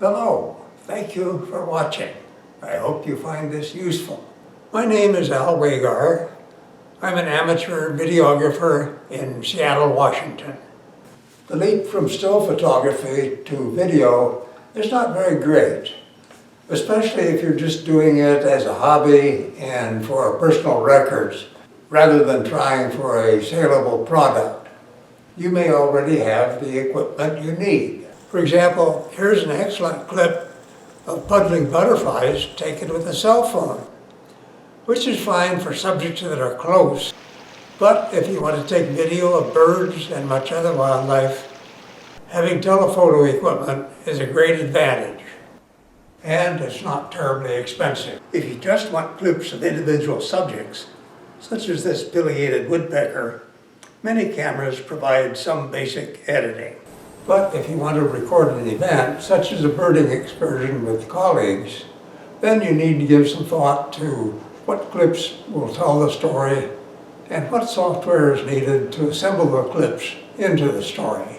Hello, thank you for watching. I hope you find this useful. My name is Al Wagar. I'm an amateur videographer in Seattle, Washington. The leap from still photography to video is not very great, especially if you're just doing it as a hobby and for personal records, rather than trying for a saleable product. You may already have the equipment you need. For example, here's an excellent clip of puddling butterflies taken with a cell phone, which is fine for subjects that are close. But if you want to take video of birds and much other wildlife, having telephoto equipment is a great advantage. And it's not terribly expensive. If you just want clips of individual subjects, such as this pileated woodpecker, many cameras provide some basic editing. But if you want to record an event, such as a birding excursion with colleagues, then you need to give some thought to what clips will tell the story and what software is needed to assemble the clips into the story.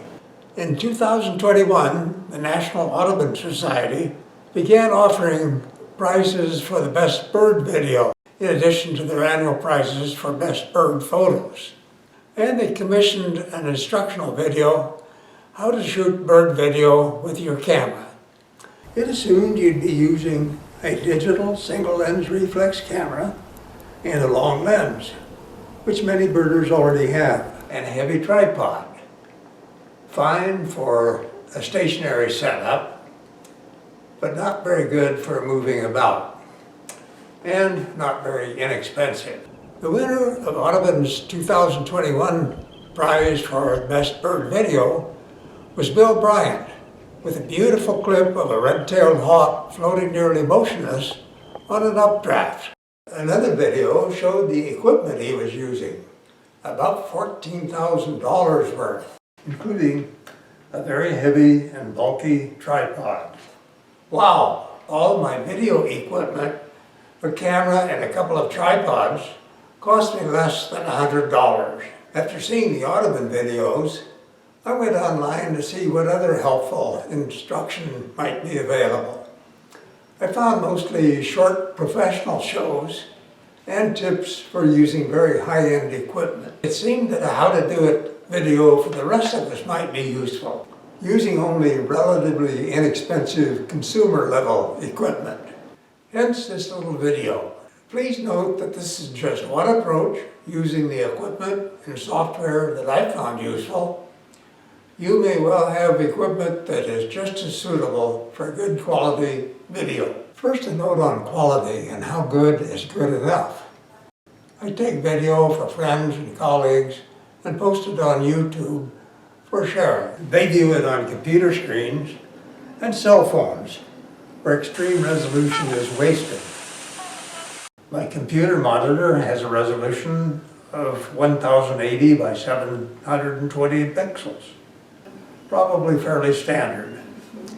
In 2021, the National Audubon Society began offering prizes for the best bird video, in addition to their annual prizes for best bird photos. And they commissioned an instructional video, how to shoot bird video with your camera. It assumed you'd be using a digital single lens reflex camera and a long lens, which many birders already have, and a heavy tripod. Fine for a stationary setup, but not very good for moving about, and not very inexpensive. The winner of Audubon's 2021 prize for Best Bird Video was Bill Bryant, with a beautiful clip of a red-tailed hawk floating nearly motionless on an updraft. Another video showed the equipment he was using, about $14,000 worth, including a very heavy and bulky tripod. Wow, all my video equipment, a camera and a couple of tripods, cost me less than $100. After seeing the Audubon videos, I went online to see what other helpful instruction might be available. I found mostly short professional shows and tips for using very high-end equipment. It seemed that a how to do it video for the rest of us might be useful, using only relatively inexpensive consumer-level equipment. Hence this little video. Please note that this is just one approach using the equipment and software that I found useful. You may well have equipment that is just as suitable for good quality video. First, a note on quality and how good is good enough. I take video for friends and colleagues and post it on YouTube for sharing. They view it on computer screens and cell phones, where extreme resolution is wasted. My computer monitor has a resolution of 1080 by 720 pixels. Probably fairly standard.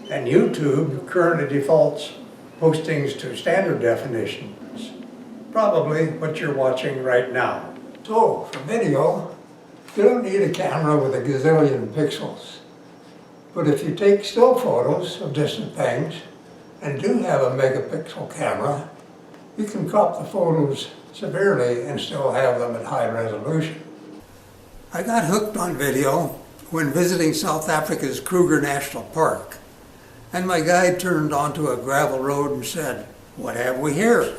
And YouTube currently defaults postings to standard definitions, probably what you're watching right now. So, for video, you don't need a camera with a gazillion pixels. But if you take still photos of distant things and do have a megapixel camera, you can crop the photos severely and still have them at high resolution. I got hooked on video when visiting South Africa's Kruger National Park, and my guide turned onto a gravel road and said, "What have we here?"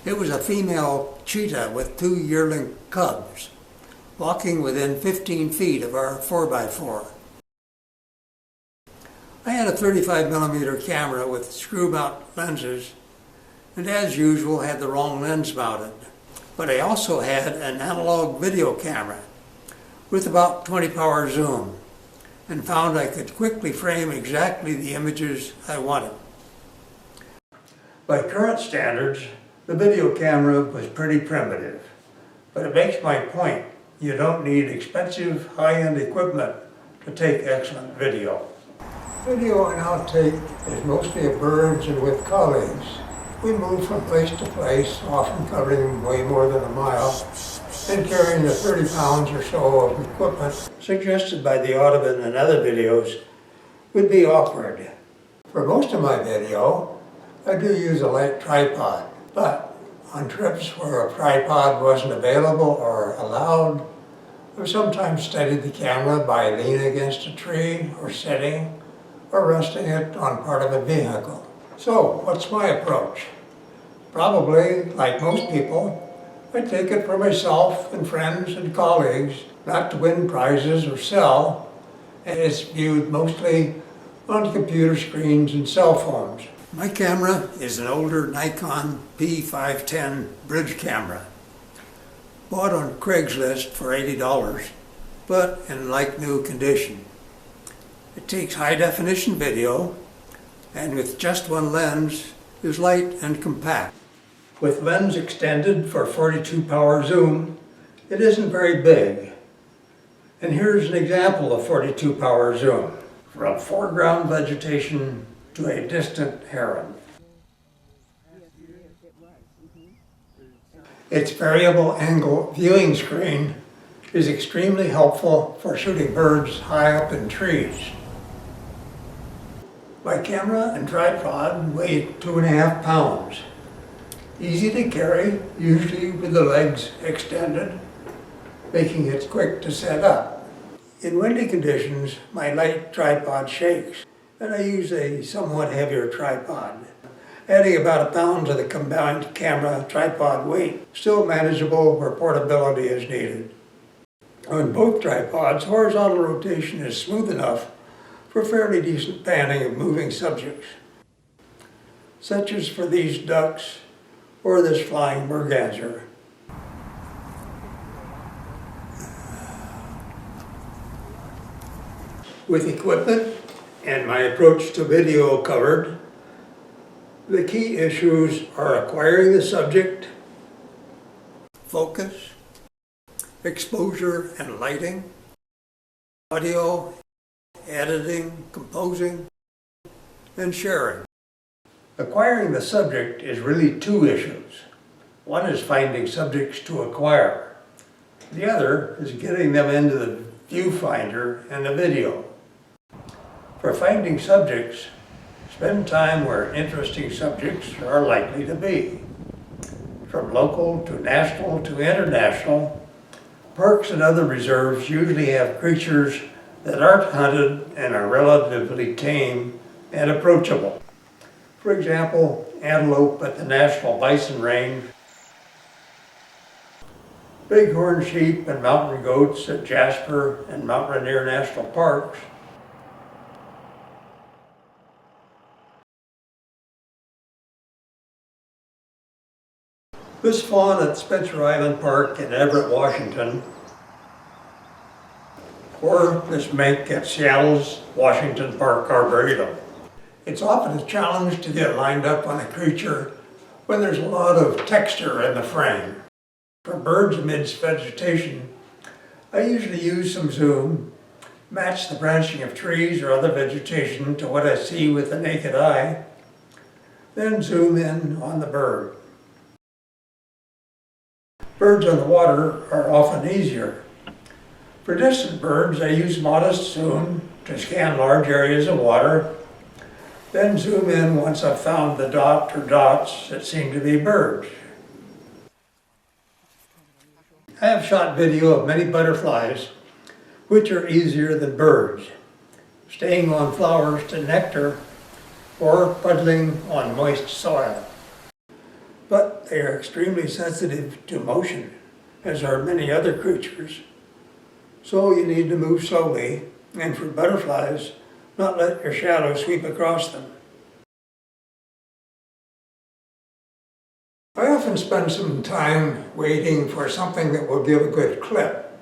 It was a female cheetah with 2 yearling cubs, walking within 15 feet of our 4x4. I had a 35mm camera with screw mount lenses, and as usual had the wrong lens mounted. But I also had an analog video camera with about 20 power zoom, and found I could quickly frame exactly the images I wanted. By current standards, the video camera was pretty primitive, but it makes my point. You don't need expensive high-end equipment to take excellent video. Video I now take is mostly of birds and with colleagues. We move from place to place, often covering way more than a mile, and carrying the 30 pounds or so of equipment suggested by the Audubon and other videos would be awkward. For most of my video, I do use a light tripod, but on trips where a tripod wasn't available or allowed, I've sometimes steadied the camera by leaning against a tree or sitting or resting it on part of a vehicle. So, what's my approach? Probably, like most people, I take it for myself and friends and colleagues, not to win prizes or sell, and it's viewed mostly on computer screens and cell phones. My camera is an older Nikon P510 bridge camera, bought on Craigslist for $80, but in like-new condition. It takes high-definition video, and with just one lens, is light and compact. With lens extended for 42 power zoom, it isn't very big. And here's an example of 42 power zoom, from foreground vegetation to a distant heron. Its variable angle viewing screen is extremely helpful for shooting birds high up in trees. My camera and tripod weigh 2.5 pounds. Easy to carry, usually with the legs extended, making it quick to set up. In windy conditions, my light tripod shakes, and I use a somewhat heavier tripod, adding about 1 pound to the combined camera tripod weight, still manageable where portability is needed. On both tripods, horizontal rotation is smooth enough for fairly decent panning of moving subjects, such as for these ducks or this flying merganser. With equipment and my approach to video covered, the key issues are acquiring the subject, focus, exposure and lighting, audio, editing, composing, and sharing. Acquiring the subject is really two issues. One is finding subjects to acquire. The other is getting them into the viewfinder and the video. For finding subjects, spend time where interesting subjects are likely to be. From local to national to international, parks and other reserves usually have creatures that aren't hunted and are relatively tame and approachable. For example, antelope at the National Bison Range, bighorn sheep and mountain goats at Jasper and Mount Rainier National Parks, this fawn at Spencer Island Park in Everett, Washington, or this mink at Seattle's Washington Park Arboretum. It's often a challenge to get lined up on a creature when there's a lot of texture in the frame. For birds amidst vegetation, I usually use some zoom, match the branching of trees or other vegetation to what I see with the naked eye, then zoom in on the bird. Birds on the water are often easier. For distant birds, I use modest zoom to scan large areas of water, then zoom in once I've found the dot or dots that seem to be birds. I have shot video of many butterflies, which are easier than birds, staying on flowers to nectar or puddling on moist soil. But they are extremely sensitive to motion, as are many other creatures. So you need to move slowly, and for butterflies, not let your shadow sweep across them. I often spend some time waiting for something that will give a good clip.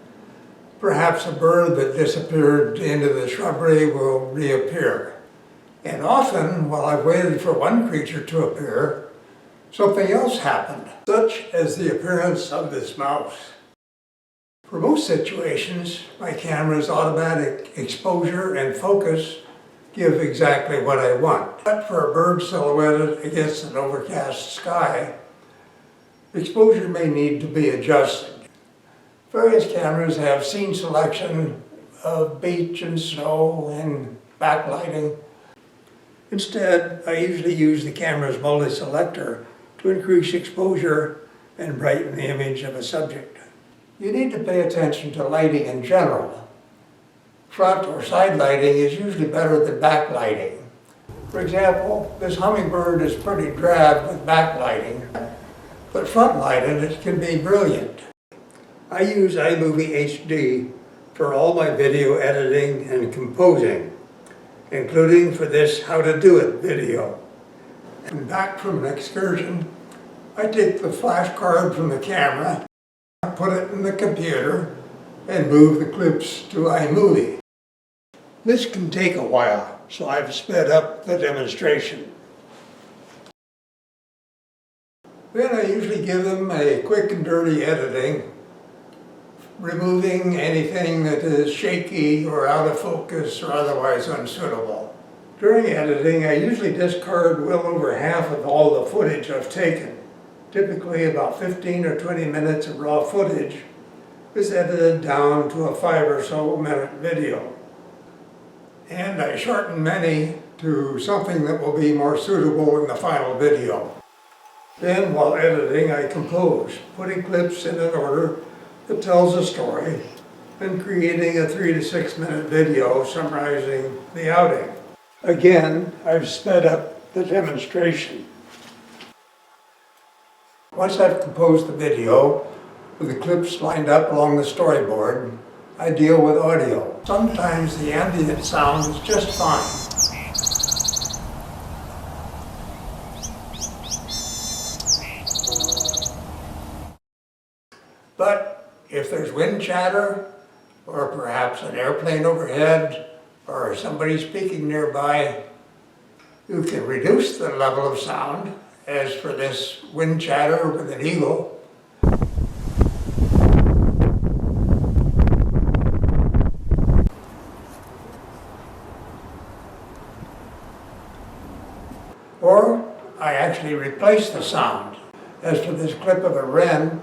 Perhaps a bird that disappeared into the shrubbery will reappear. And often, while I've waited for one creature to appear, something else happened, such as the appearance of this mouse. For most situations, my camera's automatic exposure and focus give exactly what I want. But for a bird silhouetted against an overcast sky, exposure may need to be adjusted. Various cameras have scene selection of beach and snow and backlighting. Instead, I usually use the camera's multi-selector to increase exposure and brighten the image of a subject. You need to pay attention to lighting in general. Front or side lighting is usually better than backlighting. For example, this hummingbird is pretty drab with backlighting, but front lighted it can be brilliant. I use iMovie HD for all my video editing and composing, including for this How to Do It video. And back from an excursion, I take the flash card from the camera, put it in the computer, and move the clips to iMovie. This can take a while, so I've sped up the demonstration. Then I usually give them a quick and dirty editing, removing anything that is shaky or out of focus or otherwise unsuitable. During editing, I usually discard well over half of all the footage I've taken. Typically about 15 or 20 minutes of raw footage is edited down to a 5 or so minute video. And I shorten many to something that will be more suitable in the final video. Then, while editing, I compose, putting clips in an order that tells a story and creating a 3 to 6 minute video summarizing the outing. Again, I've sped up the demonstration. Once I've composed the video with the clips lined up along the storyboard, I deal with audio. Sometimes the ambient sound is just fine. But if there's wind chatter, or perhaps an airplane overhead, or somebody speaking nearby, you can reduce the level of sound, as for this wind chatter with an eagle. Or I actually replace the sound, as for this clip of a wren.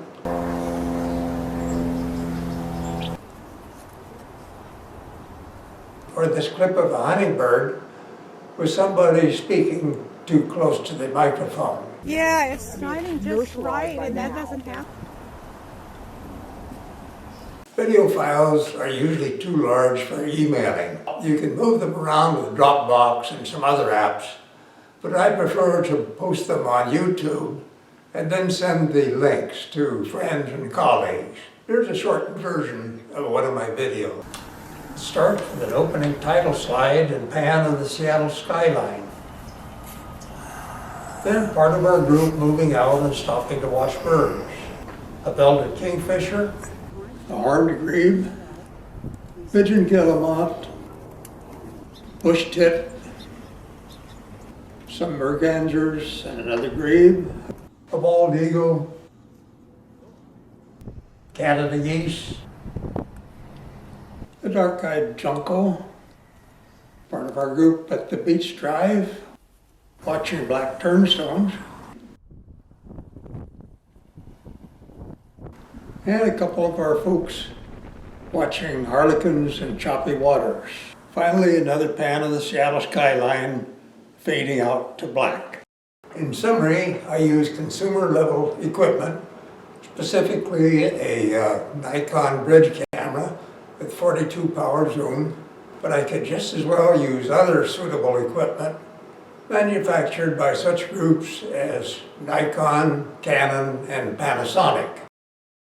Or this clip of a hummingbird with somebody speaking too close to the microphone. Yeah, it's timing just right, and that doesn't happen. Video files are usually too large for emailing. You can move them around with Dropbox and some other apps, but I prefer to post them on YouTube and then send the links to friends and colleagues. Here's a shortened version of one of my videos. Start with an opening title slide and pan of the Seattle skyline. Then part of our group moving out and stopping to watch birds. A belted kingfisher, a horned grebe, pigeon guillemot, bush tit, some mergansers and another grebe, a bald eagle, Canada geese, a dark-eyed junco, part of our group at the beach drive, watching black turnstones, and a couple of our folks watching harlequins and choppy waters. Finally, another pan of the Seattle skyline fading out to black. In summary, I use consumer-level equipment, specifically a Nikon bridge camera with 42 power zoom, but I could just as well use other suitable equipment manufactured by such groups as Nikon, Canon, and Panasonic.